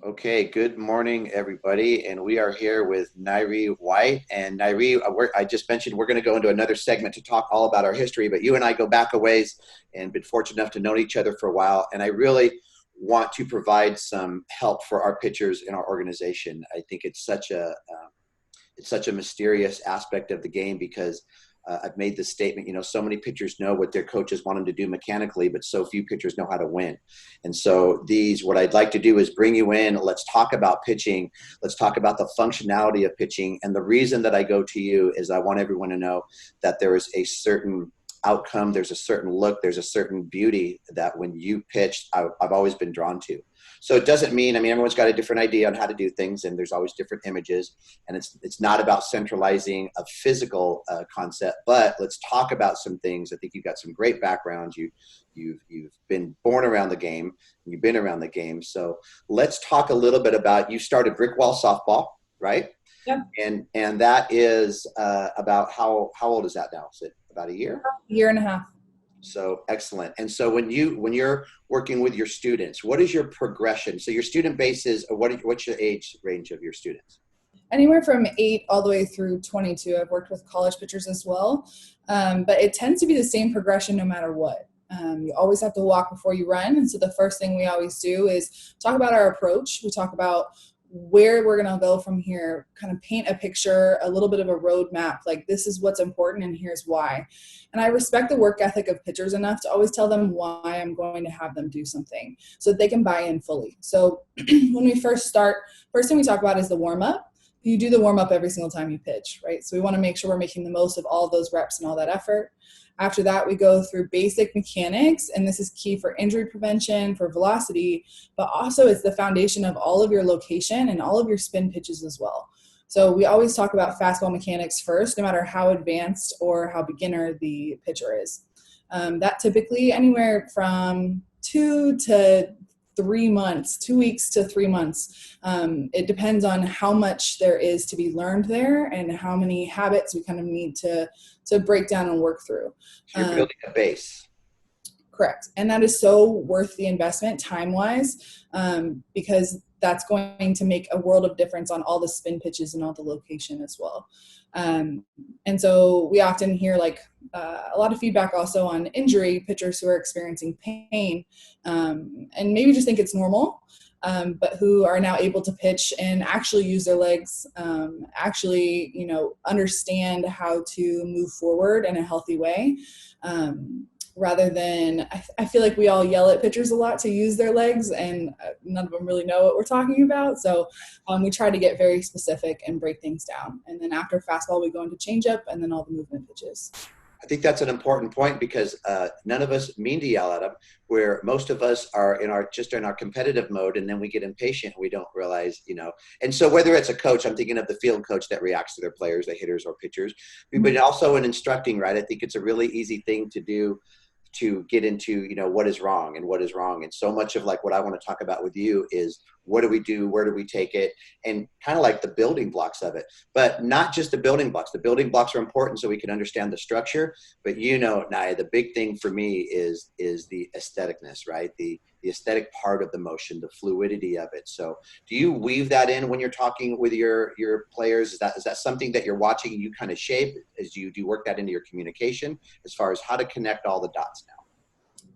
Okay, good morning, everybody. And we are here with Nyree White. And Nyree, I just mentioned we're going to go into another segment to talk all about our history, but you and I go back a ways and been fortunate enough to know each other for a while. And I really want to provide some help for our pitchers in our organization. I think it's such a mysterious aspect of the game because I've made this statement, so many pitchers know what their coaches want them to do mechanically, but so few pitchers know how to win. And so what I'd like to do is bring you in. Let's talk about pitching. Let's talk about the functionality of pitching. And the reason that I go to you is I want everyone to know that there is a certain outcome, there's a certain look, there's a certain beauty that when you pitched, I've always been drawn to. So it doesn't mean, everyone's got a different idea on how to do things, and there's always different images, and it's not about centralizing a physical concept, but let's talk about some things. I think you've got some great backgrounds. You've been born around the game, and you've been around the game. So let's talk a little bit about, you started brick wall softball, right? Yeah. And that is about how old is that now? Is it about a year? Year and a half. So excellent. And so when you're working with your students, what is your progression? So your student base is, what's your age range of your students? Anywhere from 8 all the way through 22. I've worked with college pitchers as well, but it tends to be the same progression no matter what. You always have to walk before you run, and so the first thing we always do is talk about our approach. We talk about where we're going to go from here, kind of paint a picture, a little bit of a roadmap, like this is what's important and here's why. And I respect the work ethic of pitchers enough to always tell them why I'm going to have them do something so that they can buy in fully. So when we first start, first thing we talk about is the warm up. You do the warm up every single time you pitch, right? So we want to make sure we're making the most of all those reps and all that effort. After that, we go through basic mechanics, and this is key for injury prevention, for velocity, but also it's the foundation of all of your location and all of your spin pitches as well. So we always talk about fastball mechanics first, no matter how advanced or how beginner the pitcher is. That typically anywhere from 2 weeks to 3 months. It depends on how much there is to be learned there and how many habits we kind of need to break down and work through. So you're building a base. Correct. And that is so worth the investment time-wise, because that's going to make a world of difference on all the spin pitches and all the location as well. And so we often hear a lot of feedback also on injury, pitchers who are experiencing pain, and maybe just think it's normal, but who are now able to pitch and actually use their legs, understand how to move forward in a healthy way. Rather than, I feel like we all yell at pitchers a lot to use their legs, and none of them really know what we're talking about. So we try to get very specific and break things down. And then after fastball, we go into ChangeUp and then all the movement pitches. I think that's an important point because none of us mean to yell at them, where most of us are in our competitive mode, and then we get impatient and we don't realize, And so whether it's a coach, I'm thinking of the field coach that reacts to their players, the hitters or pitchers, but also in instructing, right? I think it's a really easy thing to do, to get into, what is wrong and what is wrong. And so much of what I want to talk about with you is what do we do? Where do we take it? And kind of like the building blocks of it, but not just the building blocks. The building blocks are important so we can understand the structure, but Naya, the big thing for me is the aestheticness, right? The aesthetic part of the motion, the fluidity of it. So do you weave that in when you're talking with your players? Is that something that you're watching and you kind of shape? Do you work that into your communication as far as how to connect all the dots now?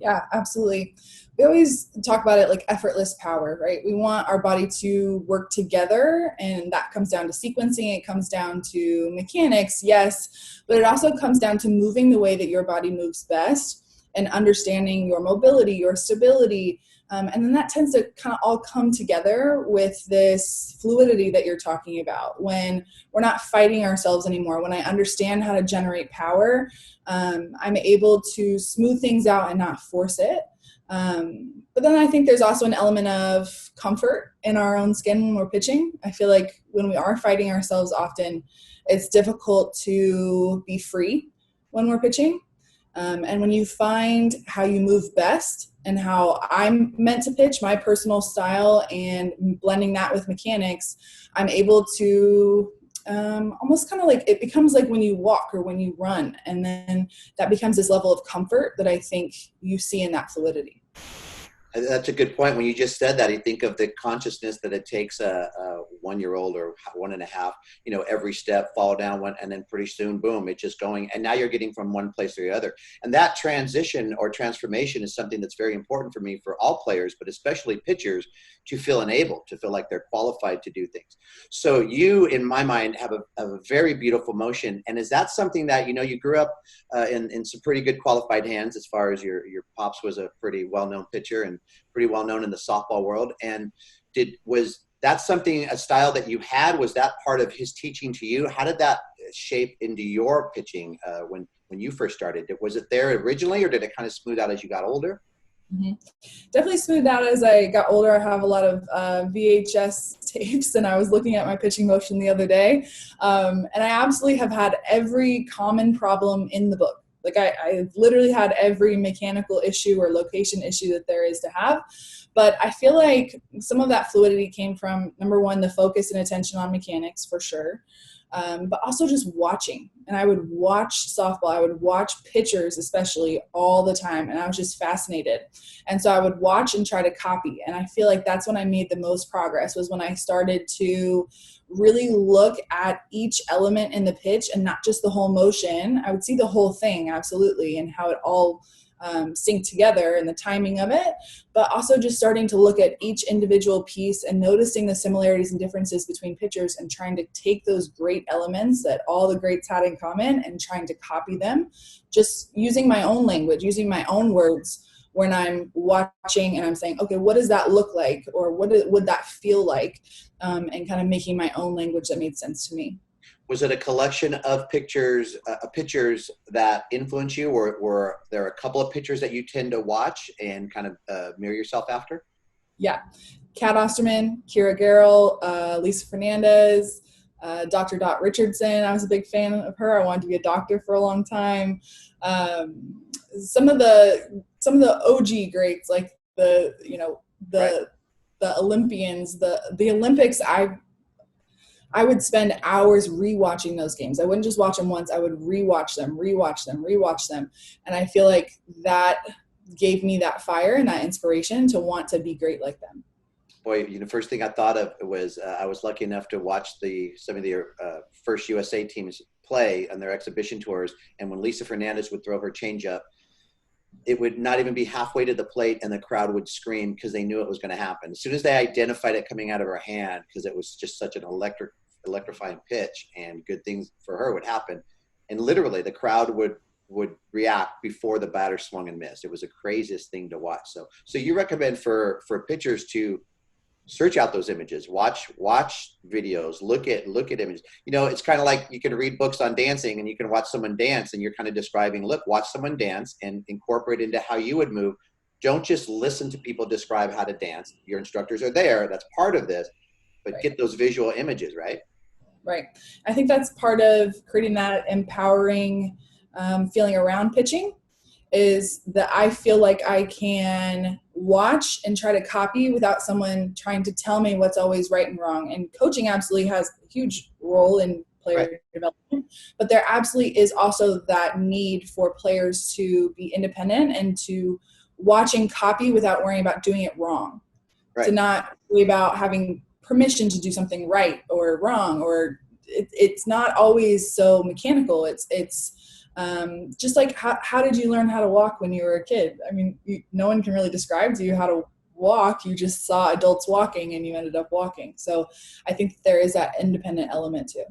Yeah, absolutely. We always talk about it like effortless power, right? We want our body to work together, and that comes down to sequencing. It comes down to mechanics, yes, but it also comes down to moving the way that your body moves best and understanding your mobility, your stability. And then that tends to kind of all come together with this fluidity that you're talking about. When we're not fighting ourselves anymore, when I understand how to generate power, I'm able to smooth things out and not force it. But then I think there's also an element of comfort in our own skin when we're pitching. I feel like when we are fighting ourselves often, it's difficult to be free when we're pitching. And when you find how you move best and how I'm meant to pitch, my personal style, and blending that with mechanics, I'm able to almost kind of like, it becomes like when you walk or when you run, and then that becomes this level of comfort that I think you see in that fluidity. That's a good point. When you just said that, you think of the consciousness that it takes a 1-year-old or 1.5, every step, fall down one, and then pretty soon, boom, it's just going. And now you're getting from one place to the other. And that transition or transformation is something that's very important for me, for all players, but especially pitchers, to feel enabled, to feel like they're qualified to do things. So you, in my mind, have a very beautiful motion. And is that something that, you grew up in some pretty good qualified hands, as far as your pops was a pretty well-known pitcher and pretty well known in the softball world. And was that something, a style that you had? Was that part of his teaching to you? How did that shape into your pitching when you first started? Was it there originally, or did it kind of smooth out as you got older? Mm-hmm. Definitely smoothed out as I got older. I have a lot of VHS tapes, and I was looking at my pitching motion the other day. And I absolutely have had every common problem in the book. Like I've literally had every mechanical issue or location issue that there is to have. But I feel like some of that fluidity came from, number one, the focus and attention on mechanics for sure. But also just watching. And I would watch softball. I would watch pitchers, especially, all the time. And I was just fascinated. And so I would watch and try to copy. And I feel like that's when I made the most progress, was when I started to really look at each element in the pitch and not just the whole motion. I would see the whole thing, absolutely, and how it all sync together and the timing of it, but also just starting to look at each individual piece and noticing the similarities and differences between pitchers, and trying to take those great elements that all the greats had in common and trying to copy them, just using my own language, using my own words when I'm watching and I'm saying, okay, what does that look like? Or what would that feel like? And kind of making my own language that made sense to me. Was it a collection of pictures that influence you, or were there a couple of pictures that you tend to watch and kind of mirror yourself after? Yeah. Kat Osterman, Kira Garrell, Lisa Fernandez, Dr. Dot Richardson. I was a big fan of her. I wanted to be a doctor for a long time. Some of the OG greats, like the Olympians, the Olympics, I would spend hours rewatching those games. I wouldn't just watch them once. I would rewatch them. And I feel like that gave me that fire and that inspiration to want to be great like them. Boy, first thing I thought of was I was lucky enough to watch some of the first USA teams play on their exhibition tours. And when Lisa Fernandez would throw her changeup, it would not even be halfway to the plate and the crowd would scream because they knew it was going to happen. As soon as they identified it coming out of her hand, because it was just such an electrifying pitch, and good things for her would happen. And literally the crowd would react before the batter swung and missed. It was the craziest thing to watch. So you recommend for pitchers to search out those images, watch videos, look at images. It's kind of like you can read books on dancing and you can watch someone dance and you're kind of describing, look, watch someone dance and incorporate into how you would move. Don't just listen to people describe how to dance. Your instructors are there. That's part of this, but right. Get those visual images, right? Right. I think that's part of creating that empowering feeling around pitching, is that I feel like I can watch and try to copy without someone trying to tell me what's always right and wrong. And coaching absolutely has a huge role in player right. development, but there absolutely is also that need for players to be independent and to watch and copy without worrying about doing it wrong. Right. To not worry about having permission to do something right or wrong, or it's not always so mechanical. It's just like how did you learn how to walk when you were a kid? I mean, no one can really describe to you how to walk. You just saw adults walking and you ended up walking. So I think there is that independent element too.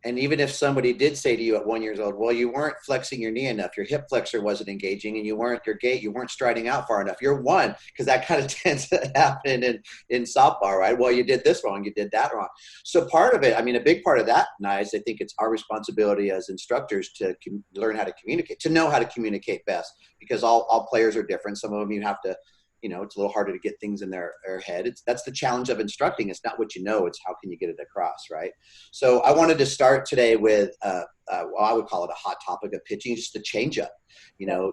And even if somebody did say to you at 1 year old, well, you weren't flexing your knee enough, your hip flexor wasn't engaging, and you weren't striding out far enough, you're one, because that kind of tends to happen in softball, right? Well, you did this wrong, you did that wrong. So part of it, I mean, a big part of that, Nice, I think it's our responsibility as instructors to learn how to communicate, to know how to communicate best, because all players are different. Some of them you have to, it's a little harder to get things in their head. That's the challenge of instructing. It's not what you know, it's how can you get it across, right? So I wanted to start today with, I would call it a hot topic of pitching, just the changeup.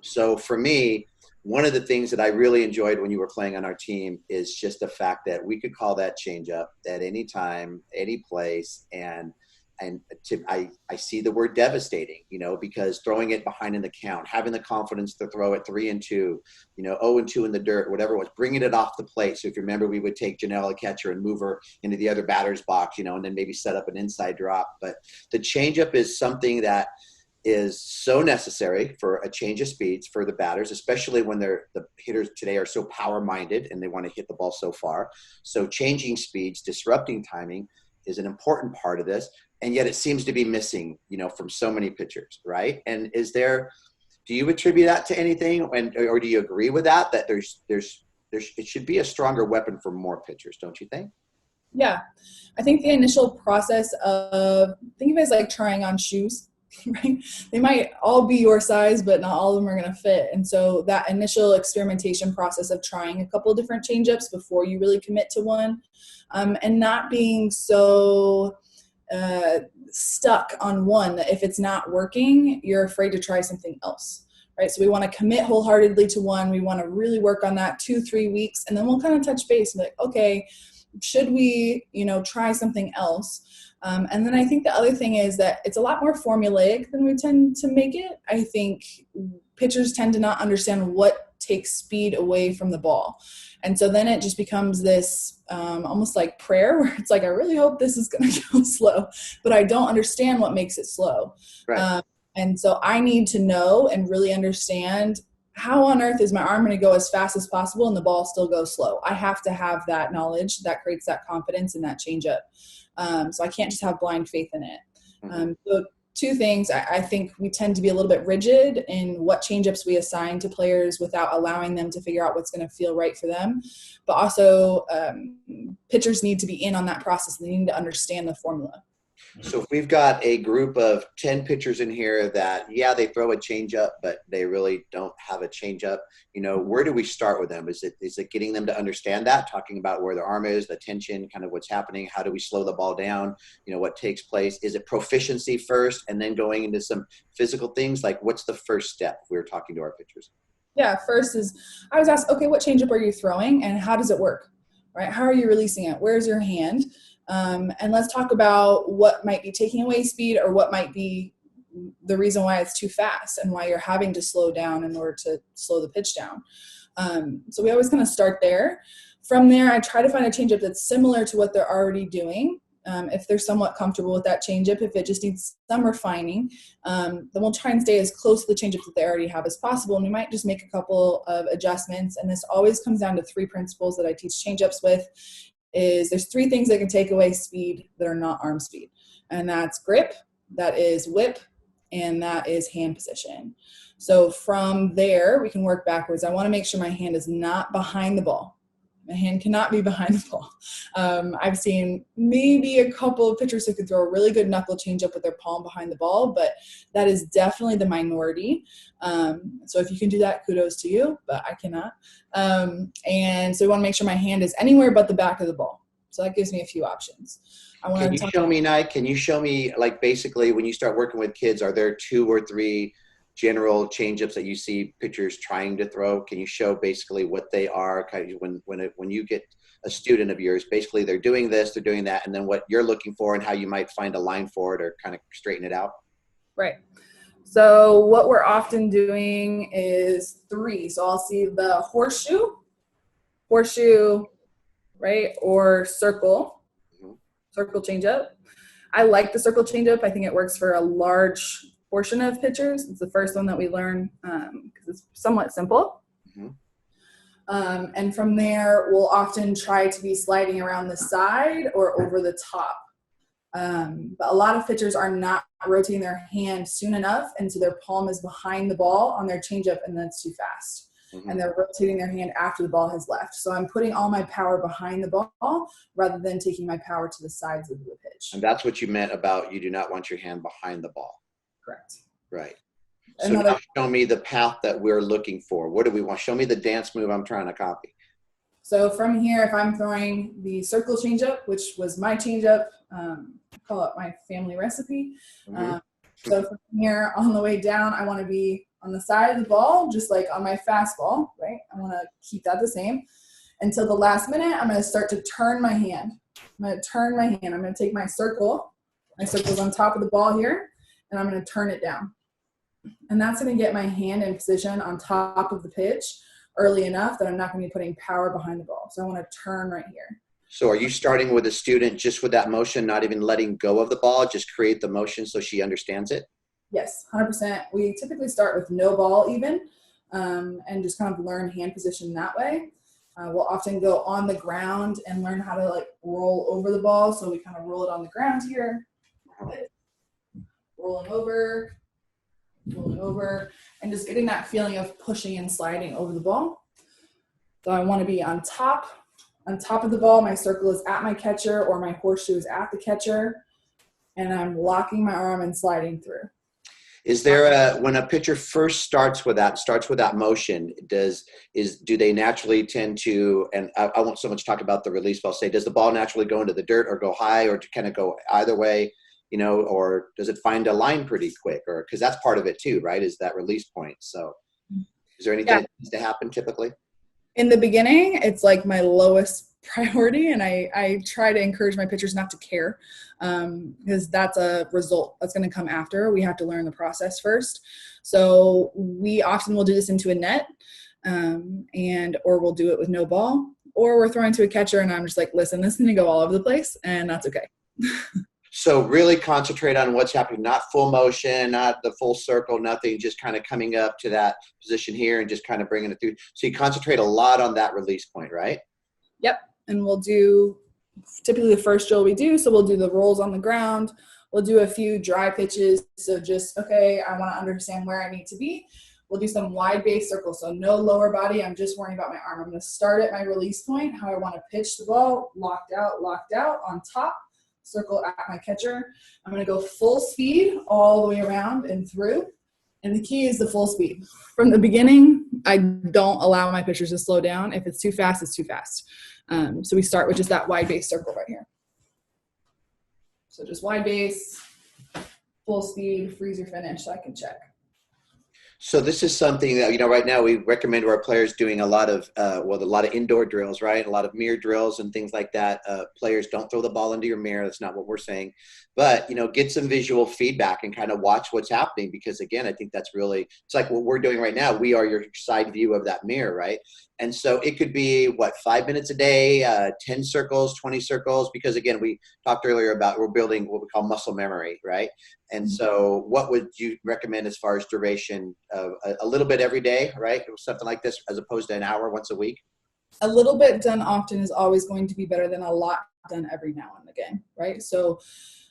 So for me, one of the things that I really enjoyed when you were playing on our team is just the fact that we could call that changeup at any time, any place, and I see the word devastating, because throwing it behind in the count, having the confidence to throw it 3-2, 0-2 in the dirt, whatever it was, bringing it off the plate. So if you remember, we would take Janelle, a catcher, and move her into the other batter's box, and then maybe set up an inside drop. But the changeup is something that is so necessary for a change of speeds for the batters, especially when the hitters today are so power minded and they want to hit the ball so far. So changing speeds, disrupting timing is an important part of this. And yet it seems to be missing, from so many pitchers, right? And do you attribute that to anything? Or do you agree with that it should be a stronger weapon for more pitchers, don't you think? Yeah. I think the initial process think of it as like trying on shoes. Right? They might all be your size, but not all of them are going to fit. And so that initial experimentation process of trying a couple of different changeups before you really commit to one, and not being so stuck on one that if it's not working, you're afraid to try something else. Right? So we want to commit wholeheartedly to one. We want to really work on that 2-3 weeks, and then we'll kind of touch base and be like, okay, should we, try something else? And then I think the other thing is that it's a lot more formulaic than we tend to make it. I think pitchers tend to not understand what takes speed away from the ball. And so then it just becomes this almost like prayer where it's like, I really hope this is going to go slow, but I don't understand what makes it slow. Right. And so I need to know and really understand how on earth is my arm going to go as fast as possible and the ball still goes slow. I have to have that knowledge that creates that confidence in that changeup. So I can't just have blind faith in it. So two things, I think we tend to be a little bit rigid in what changeups we assign to players without allowing them to figure out what's going to feel right for them. But also pitchers need to be in on that process. They need to understand the formula. So if we've got a group of 10 pitchers in here that, they throw a changeup, but they really don't have a changeup, where do we start with them? Is it getting them to understand that, talking about where their arm is, the tension, kind of what's happening? How do we slow the ball down? What takes place? Is it proficiency first and then going into some physical things? Like, what's the first step if we were talking to our pitchers? Yeah, first is I was asked, okay, what changeup are you throwing and how does it work? Right? How are you releasing it? Where's your hand? And let's talk about what might be taking away speed or what might be the reason why it's too fast and why you're having to slow down in order to slow the pitch down. So we always kind of start there. From there, I try to find a changeup that's similar to what they're already doing. If they're somewhat comfortable with that changeup, if it just needs some refining, then we'll try and stay as close to the changeup that they already have as possible. And we might just make a couple of adjustments. And this always comes down to 3 principles that I teach changeups with. There's 3 things that can take away speed that are not arm speed. And that's grip, that is whip, and that is hand position. So from there, we can work backwards. I want to make sure my hand is not behind the ball. My hand cannot be behind the ball. I've seen maybe a couple of pitchers who could throw a really good knuckle changeup with their palm behind the ball, but that is definitely the minority. So if you can do that, kudos to you, but I cannot. And so we want to make sure my hand is anywhere but the back of the ball. So that gives me a few options. Can you show me, like, basically when you start working with kids, are there 2 or 3 general changeups that you see pitchers trying to throw? Can you show basically what they are? Kind of when you get a student of yours, basically they're doing this, they're doing that, and then what you're looking for and how you might find a line for it or kind of straighten it out? Right. So what we're often doing is 3. So I'll see the horseshoe, right, or circle changeup. I like the circle changeup. I think it works for a large portion of pitchers. It's the first one that we learn because it's somewhat simple. And from there, we'll often try to be sliding around the side or over the top. But a lot of pitchers are not rotating their hand soon enough, and so their palm is behind the ball on their changeup, and that's too fast. And they're rotating their hand after the ball has left. So I'm putting all my power behind the ball rather than taking my power to the sides of the pitch. And that's what you meant about you do not want your hand behind the ball. Correct. Right. So now show me the path that we're looking for. What do we want? Show me the dance move I'm trying to copy. So from here, if I'm throwing the circle changeup, which was my changeup, I call it my family recipe. So from here on the way down, I want to be on the side of the ball, just like on my fastball, right? I want to keep that the same. Until the last minute, I'm going to start to turn my hand. I'm going to take my circle My circle's on top of the ball here, and I'm going to turn it down. And that's going to get my hand in position on top of the pitch early enough that I'm not going to be putting power behind the ball. So I want to turn right here. So are you starting with a student just with that motion, not even letting go of the ball, just create the motion so she understands it? Yes, 100%. We typically start with no ball even, and just kind of learn hand position that way. We'll often go on the ground and learn how to like roll over the ball. So we kind of roll it on the ground here, rolling over, and just getting that feeling of pushing and sliding over the ball. So I want to be on top of the ball. My circle is at my catcher, or my horseshoe is at the catcher, and I'm locking my arm and sliding through. Is there when a pitcher first starts with that motion, do they naturally tend to, and I won't so much talk about the release, but I'll say, does the ball naturally go into the dirt or go high, or kind of go either way, or does it find a line pretty quick? Or, because that's part of it too, right? Is that release point. So is there anything that needs to happen typically? In the beginning, it's like my lowest priority, and I try to encourage my pitchers not to care, because that's a result that's going to come after. We have to learn the process first. So we often will do this into a net, or we'll do it with no ball, or we're throwing to a catcher and I'm just like, listen, this is going to go all over the place, and that's okay. So really concentrate on what's happening, not full motion, not the full circle, nothing, just kind of coming up to that position here and just kind of bringing it through. So you concentrate a lot on that release point, right? Yep. And we'll do typically the first drill we do. So we'll do the rolls on the ground. We'll do a few dry pitches. So just, okay, I want to understand where I need to be. We'll do some wide base circles. So no lower body. I'm just worrying about my arm. I'm going to start at my release point, how I want to pitch the ball, locked out on top, circle at my catcher. I'm going to go full speed all the way around and through. And the key is the full speed. From the beginning, I don't allow my pitchers to slow down. If it's too fast, it's too fast. So we start with just that wide base circle right here. So just wide base, full speed, freeze or finish, so I can check. So this is something that, right now we recommend to our players doing a lot of indoor drills, right? A lot of mirror drills and things like that. Players, don't throw the ball into your mirror. That's not what we're saying. But, get some visual feedback and kind of watch what's happening, because again, I think that's really, it's like what we're doing right now. We are your side view of that mirror, right? And so it could be 5 minutes a day, 10 circles, 20 circles, because again, we talked earlier about we're building what we call muscle memory, right? And so what would you recommend as far as duration of a little bit every day, right? Something like this, as opposed to an hour once a week? A little bit done often is always going to be better than a lot done every now and again, right? So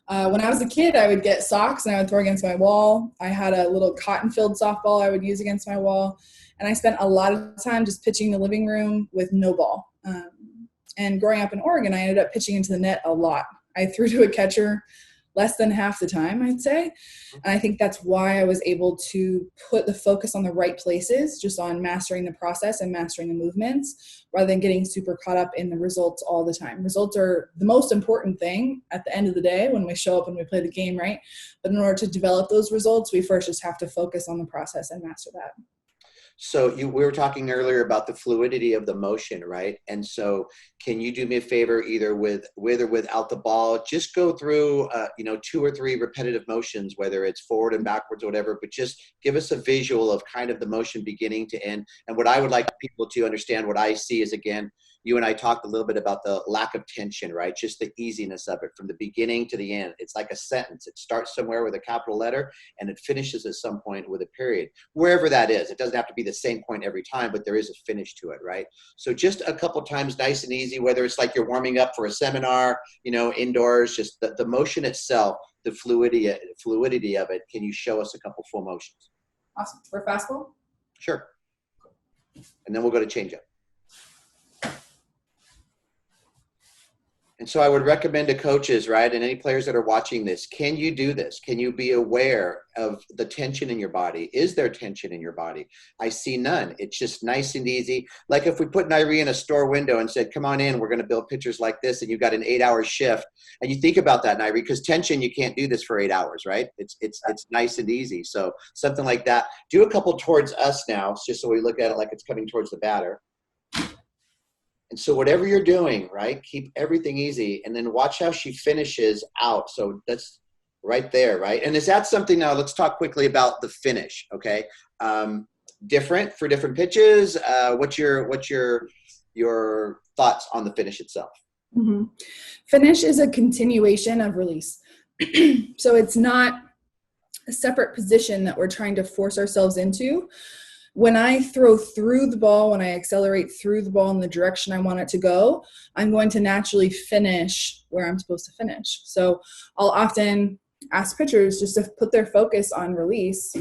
when I was a kid, I would get socks and I would throw against my wall. I had a little cotton-filled softball I would use against my wall. And I spent a lot of time just pitching in the living room with no ball. And growing up in Oregon, I ended up pitching into the net a lot. I threw to a catcher less than half the time, I'd say. And I think that's why I was able to put the focus on the right places, just on mastering the process and mastering the movements, rather than getting super caught up in the results all the time. Results are the most important thing at the end of the day when we show up and we play the game, right? But in order to develop those results, we first just have to focus on the process and master that. So we were talking earlier about the fluidity of the motion, right? And so can you do me a favor, either with or without the ball, just go through, 2 or 3 repetitive motions, whether it's forward and backwards or whatever, but just give us a visual of kind of the motion beginning to end. And what I would like people to understand, what I see is, again, you and I talked a little bit about the lack of tension, right? Just the easiness of it from the beginning to the end. It's like a sentence. It starts somewhere with a capital letter and it finishes at some point with a period, wherever that is. It doesn't have to be the same point every time, but there is a finish to it, right? So just a couple times, nice and easy, whether it's like you're warming up for a seminar, indoors, just the motion itself, the fluidity of it. Can you show us a couple full motions? Awesome. For fastball? Sure. And then we'll go to ChangeUp. And so I would recommend to coaches, right, and any players that are watching this, can you do this? Can you be aware of the tension in your body? Is there tension in your body? I see none. It's just nice and easy. Like if we put Nyree in a store window and said, come on in, we're going to build pitchers like this, and you've got an 8-hour shift. And you think about that, Nyree, because tension, you can't do this for 8 hours, right? It's nice and easy. So something like that. Do a couple towards us now, just so we look at it like it's coming towards the batter. And so whatever you're doing, right, keep everything easy, and then watch how she finishes out. So let's right there, right? And is that something, now let's talk quickly about the finish, okay? Different for different pitches. What's your thoughts on the finish itself? Mm-hmm. Finish is a continuation of release. So it's not a separate position that we're trying to force ourselves into. When I throw through the ball, when I accelerate through the ball in the direction I want it to go, I'm going to naturally finish where I'm supposed to finish. So I'll often ask pitchers just to put their focus on release.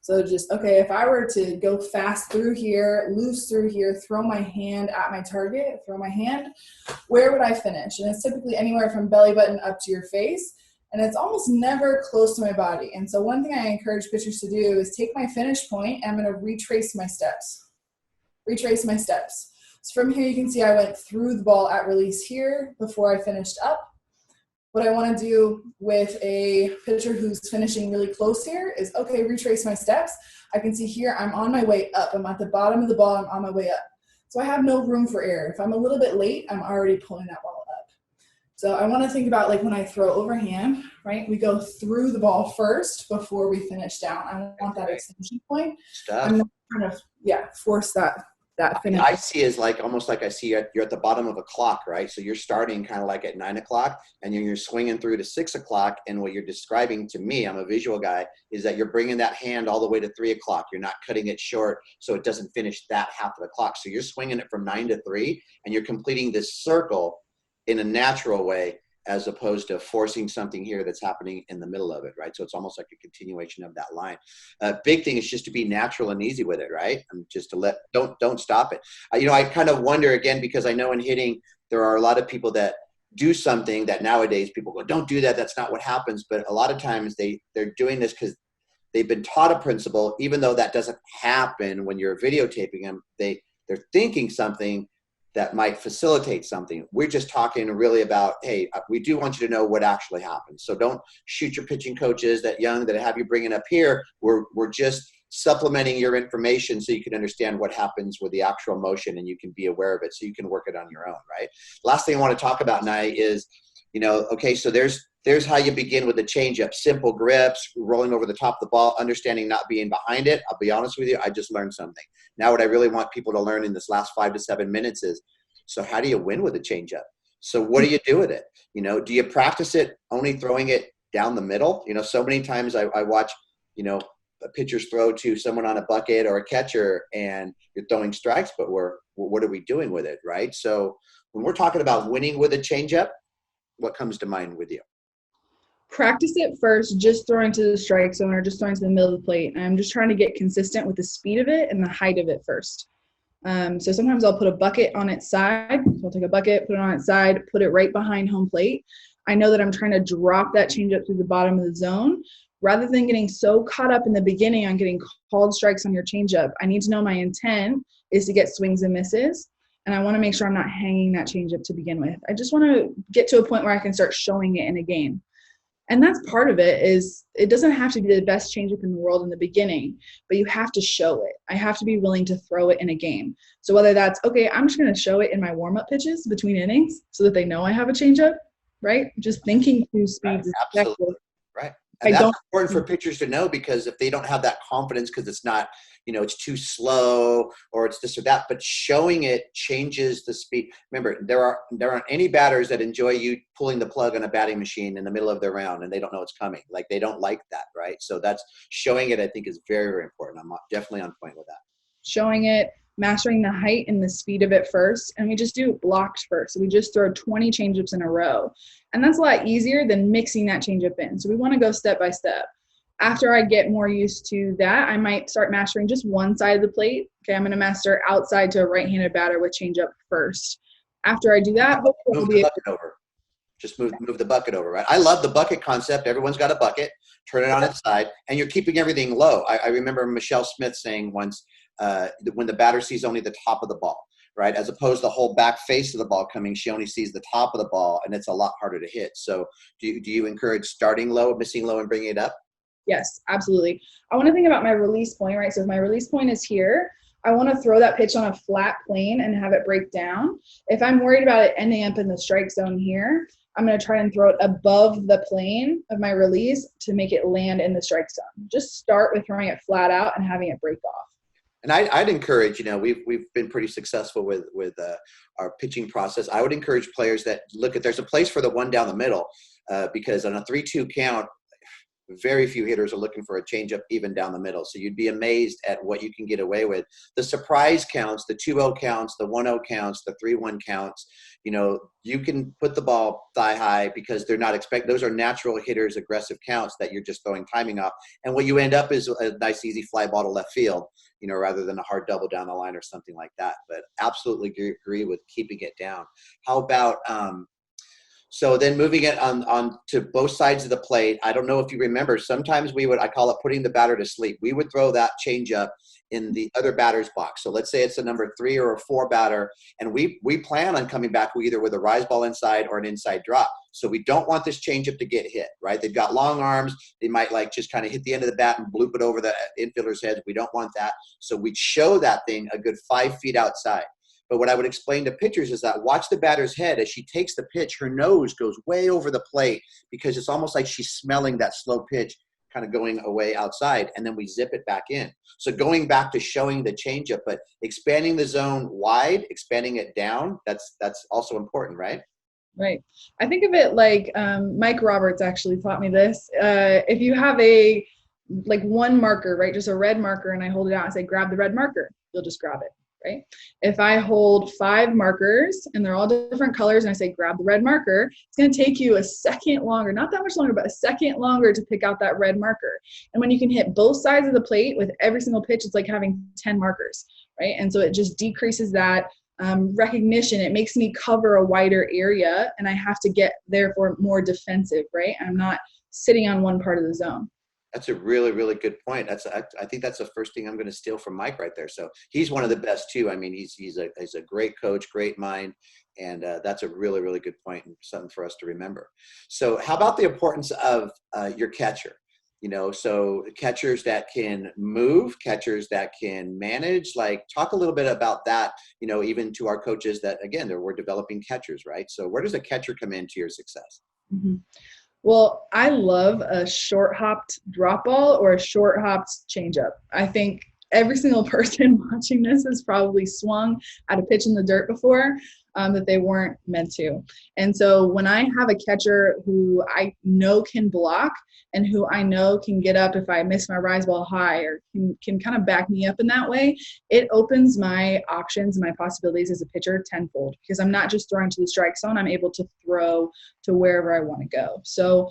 So just, okay, if I were to go fast through here, loose through here, throw my hand at my target, throw my hand, where would I finish? And it's typically anywhere from belly button up to your face. And it's almost never close to my body. And so one thing I encourage pitchers to do is take my finish point and I'm going to retrace my steps. Retrace my steps. So from here you can see I went through the ball at release here before I finished up. What I want to do with a pitcher who's finishing really close here is, okay, retrace my steps. I can see here I'm on my way up. I'm at the bottom of the ball. I'm on my way up. So I have no room for error. If I'm a little bit late, I'm already pulling that ball up. So I want to think about like when I throw overhand, right? We go through the ball first before we finish down. I want that extension point. I'm not trying to, force that finish. I see is like almost like I see you're at the bottom of a clock, right? So you're starting kind of like at 9 o'clock and you're swinging through to 6 o'clock. And what you're describing to me, I'm a visual guy, is that you're bringing that hand all the way to 3 o'clock. You're not cutting it short so it doesn't finish that half of the clock. So you're swinging it from 9 to 3 and you're completing this circle in a natural way, as opposed to forcing something here that's happening in the middle of it, right? So it's almost like a continuation of that line. Big thing is just to be natural and easy with it, right? And just to don't stop it. I kind of wonder again, because I know in hitting, there are a lot of people that do something that nowadays people go, don't do that. That's not what happens. But a lot of times they're doing this because they've been taught a principle, even though that doesn't happen when you're videotaping them, they're thinking something that might facilitate something. We're just talking really about, hey, we do want you to know what actually happens. So don't shoot your pitching coaches that have you bringing up here. We're just supplementing your information so you can understand what happens with the actual motion and you can be aware of it so you can work it on your own, right? Last thing I want to talk about, Nye, is, okay, so there's how you begin with the changeup. Simple grips, rolling over the top of the ball, understanding not being behind it. I'll be honest with you, I just learned something. Now what I really want people to learn in this last 5 to 7 minutes is, so how do you win with a changeup? So what do you do with it? Do you practice it only throwing it down the middle? So many times I watch, pitchers throw to someone on a bucket or a catcher and you're throwing strikes, but what are we doing with it, right? So when we're talking about winning with a changeup, what comes to mind with you? Practice it first, just throwing to the strike zone or just throwing to the middle of the plate. And I'm just trying to get consistent with the speed of it and the height of it first. So sometimes I'll put a bucket on its side. So I'll take a bucket, put it on its side, put it right behind home plate. I know that I'm trying to drop that changeup through the bottom of the zone. Rather than getting so caught up in the beginning on getting called strikes on your changeup, I need to know my intent is to get swings and misses. And I want to make sure I'm not hanging that changeup to begin with. I just want to get to a point where I can start showing it in a game. And that's part of it. Is it doesn't have to be the best changeup in the world in the beginning, but you have to show it. I have to be willing to throw it in a game. So whether that's, okay, I'm just going to show it in my warm-up pitches between innings so that they know I have a changeup, right? Just thinking through speeds. Right, absolutely. Right. And that's important for pitchers to know, because if they don't have that confidence because it's not, it's too slow or it's this or that, but showing it changes the speed. Remember, there aren't any batters that enjoy you pulling the plug on a batting machine in the middle of their round and they don't know it's coming. Like, they don't like that, right? So that's showing it, I think, is very, very important. I'm definitely on point with that. Showing it, mastering the height and the speed of it first. And we just do it blocked first. So we just throw 20 changeups in a row. And that's a lot easier than mixing that changeup in. So we want to go step by step. After I get more used to that, I might start mastering just one side of the plate. Okay, I'm going to master outside to a right-handed batter with changeup first. After I do that, hopefully move the bucket over. Just move the bucket over, right? I love the bucket concept. Everyone's got a bucket. Turn it on its side, and you're keeping everything low. I remember Michelle Smith saying once, when the batter sees only the top of the ball, right? As opposed to the whole back face of the ball coming, she only sees the top of the ball, and it's a lot harder to hit. So do you encourage starting low, missing low, and bringing it up? Yes, absolutely. I want to think about my release point, right? So if my release point is here, I want to throw that pitch on a flat plane and have it break down. If I'm worried about it ending up in the strike zone here, I'm going to try and throw it above the plane of my release to make it land in the strike zone. Just start with throwing it flat out and having it break off. And I'd encourage, we've been pretty successful with our pitching process. I would encourage players that there's a place for the one down the middle, because on a 3-2 count, very few hitters are looking for a changeup even down the middle. So you'd be amazed at what you can get away with. The surprise counts, the 2-0 counts, the 1-0 counts, the 3-1 counts, you can put the ball thigh high because they're not those are natural hitters, aggressive counts that you're just throwing timing off. And what you end up is a nice, easy fly ball to left field, rather than a hard double down the line or something like that. But absolutely agree with keeping it down. How about, so then moving it on to both sides of the plate. I don't know if you remember, sometimes I call it putting the batter to sleep. We would throw that changeup in the other batter's box. So let's say it's a number 3 or a 4 batter, and we plan on coming back either with a rise ball inside or an inside drop. So we don't want this changeup to get hit, right? They've got long arms. They might just kind of hit the end of the bat and bloop it over the infielder's head. We don't want that. So we'd show that thing a good 5 feet outside. But what I would explain to pitchers is that watch the batter's head as she takes the pitch. Her nose goes way over the plate because it's almost like she's smelling that slow pitch kind of going away outside, and then we zip it back in. So going back to showing the changeup, but expanding the zone wide, expanding it down, that's also important, right? Right. I think of it like Mike Roberts actually taught me this. If you have one marker, right, just a red marker, and I hold it out and say, grab the red marker, you'll just grab it. Right? If I hold 5 markers and they're all different colors and I say, grab the red marker, it's going to take you a second longer, not that much longer, but a second longer to pick out that red marker. And when you can hit both sides of the plate with every single pitch, it's like having 10 markers, right? And so it just decreases that recognition. It makes me cover a wider area and I have to get therefore more defensive, right? I'm not sitting on one part of the zone. That's a really, really good point. I think that's the first thing I'm going to steal from Mike right there. So he's one of the best too. I mean, he's a great coach, great mind, and that's a really, really good point and something for us to remember. So how about the importance of your catcher? So catchers that can move, catchers that can manage. Talk a little bit about that. Even to our coaches that we're developing catchers, right? So where does a catcher come into your success? Mm-hmm. Well, I love a short-hopped drop ball or a short-hopped changeup. I think every single person watching this has probably swung at a pitch in the dirt before that they weren't meant to. And so when I have a catcher who I know can block and who I know can get up if I miss my rise ball high or can kind of back me up in that way, it opens my options and my possibilities as a pitcher tenfold because I'm not just throwing to the strike zone. I'm able to throw to wherever I want to go. So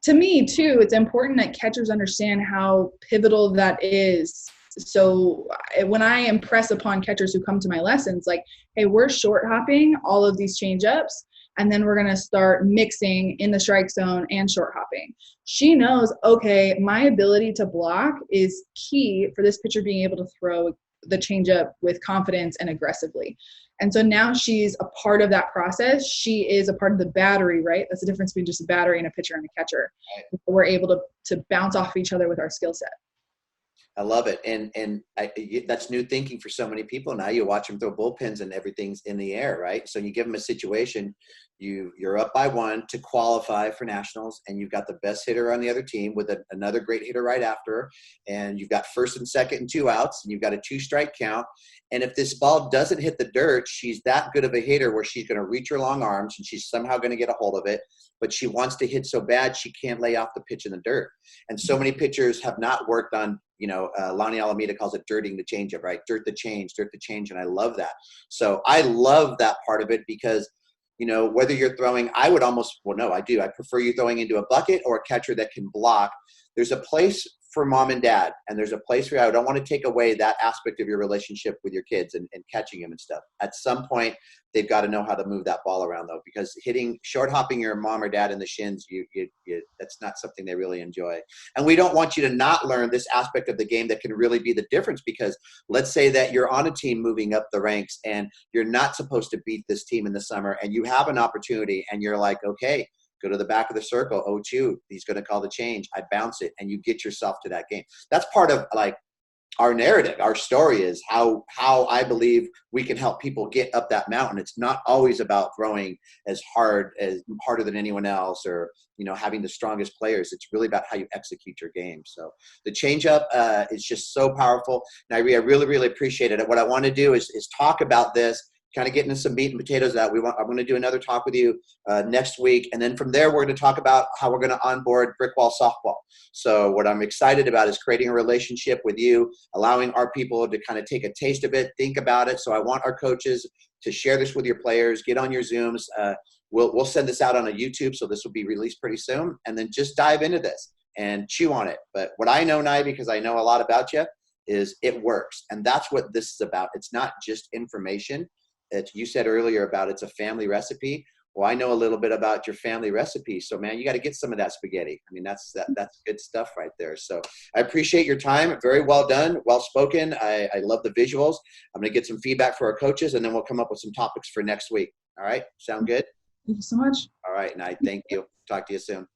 to me, too, it's important that catchers understand how pivotal that is. So when I impress upon catchers who come to my lessons, like, hey, we're short hopping all of these change ups, and then we're going to start mixing in the strike zone and short hopping. She knows, okay, my ability to block is key for this pitcher being able to throw the changeup with confidence and aggressively. And so now she's a part of that process. She is a part of the battery, right? That's the difference between just a battery and a pitcher and a catcher. We're able to bounce off each other with our skill set. I love it. And that's new thinking for so many people. Now you watch them throw bullpens and everything's in the air, right? So you give them a situation, you're up by 1 to qualify for nationals, and you've got the best hitter on the other team with another great hitter right after her, and you've got first and second and 2 outs, and you've got a 2-strike count. And if this ball doesn't hit the dirt, she's that good of a hitter where she's going to reach her long arms and she's somehow going to get a hold of it, but she wants to hit so bad she can't lay off the pitch in the dirt. And so many pitchers have not worked on, Lonnie Alameda calls it dirting the changeup, right? Dirt the change. And I love that. So I love that part of it because, whether you're throwing, I do. I prefer you throwing into a bucket or a catcher that can block. There's a place for mom and dad, and there's a place where I don't want to take away that aspect of your relationship with your kids and catching them and stuff. At some point, they've got to know how to move that ball around, though, because short hopping your mom or dad in the shins, that's not something they really enjoy. And we don't want you to not learn this aspect of the game that can really be the difference, because let's say that you're on a team moving up the ranks and you're not supposed to beat this team in the summer, and you have an opportunity and you're like, okay, go to the back of the circle. 0-2. He's going to call the change. I bounce it, and you get yourself to that game. That's part of our narrative, our story is how I believe we can help people get up that mountain. It's not always about throwing as harder than anyone else, or having the strongest players. It's really about how you execute your game. So the ChangeUp is just so powerful. Nyree, I really, really appreciate it. What I want to do is talk about this, kind of getting some meat and potatoes out. I'm going to do another talk with you next week. And then from there, we're going to talk about how we're going to onboard Brickwall Softball. So what I'm excited about is creating a relationship with you, allowing our people to kind of take a taste of it, think about it. So I want our coaches to share this with your players, get on your Zooms. We'll send this out on a YouTube, so this will be released pretty soon. And then just dive into this and chew on it. But what I know, Nye, because I know a lot about you, is it works. And that's what this is about. It's not just information. You said earlier about it's a family recipe. Well, I know a little bit about your family recipe. So, man, you got to get some of that spaghetti. I mean, that's good stuff right there. So I appreciate your time. Very well done. Well spoken. I love the visuals. I'm going to get some feedback for our coaches, and then we'll come up with some topics for next week. All right. Sound good? Thank you so much. All right. And I thank you. Talk to you soon.